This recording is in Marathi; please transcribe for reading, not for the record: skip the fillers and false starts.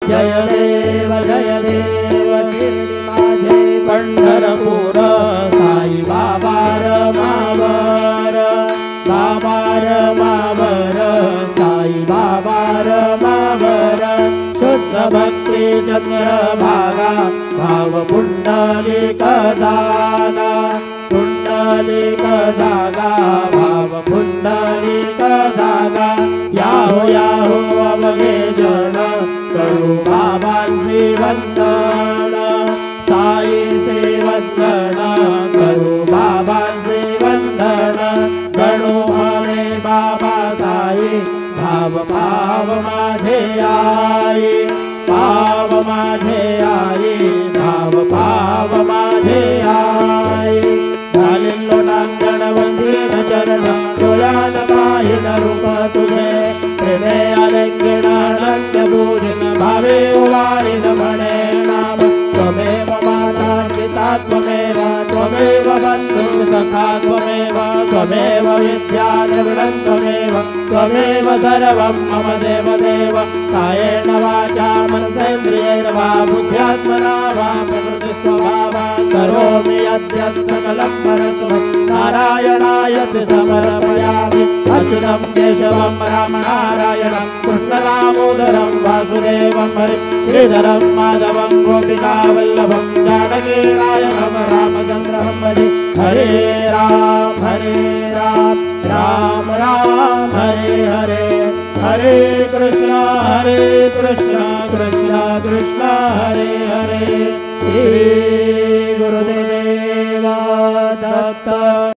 जय देव शिर्डी माझे पंढरपूर साई बाबा रमावर बाबा रमावर साई बाबा रमावर शुद्ध भक्ती चंद्रभागा भाव पुंडलिक दाना पुंडलिक धागा भाव पुंडलिक धागा याहो याहो अवघे जन करू बाबांची वंदन साई से वंदन करू बाबांचे वंदन गणू म्हणे बाबा साई भाव भाव माझे आई भाव माझे आई भाव भाव माझे आई झालेलो नांगण वंदीन चरण डोळ्यात पाहिन रूप तुझे प्रेमे आलिंगन अनंत पूजन भावे उवारिन म्हणे नाम त्वमेव माता पिता त्वमेव त्वमेव बन्धु सखा त्वमेव त्वमेव विद्या द्रविणं त्वमेव त्वमेव सर्वं मम देवदेव कायेन वाचा मनसेन्द्रियैर्वा बुद्ध्यात्मना वा प्रकृतिस्वभावात् करोमि यद्यत् सकलं परस्मै नारायणायति समर्पयामि अच्युतं केशवं रामनारायणं कृष्णदामोदरं वासुदेवं हरि श्रीधरं माधवं गोपिकावल्लभं जानकीनायकं रामचन्द्रं भजे हरे राम राम राम हरे हरे हरे कृष्ण कृष्ण कृष्ण हरे हरे श्री गुरुदेव दत्त।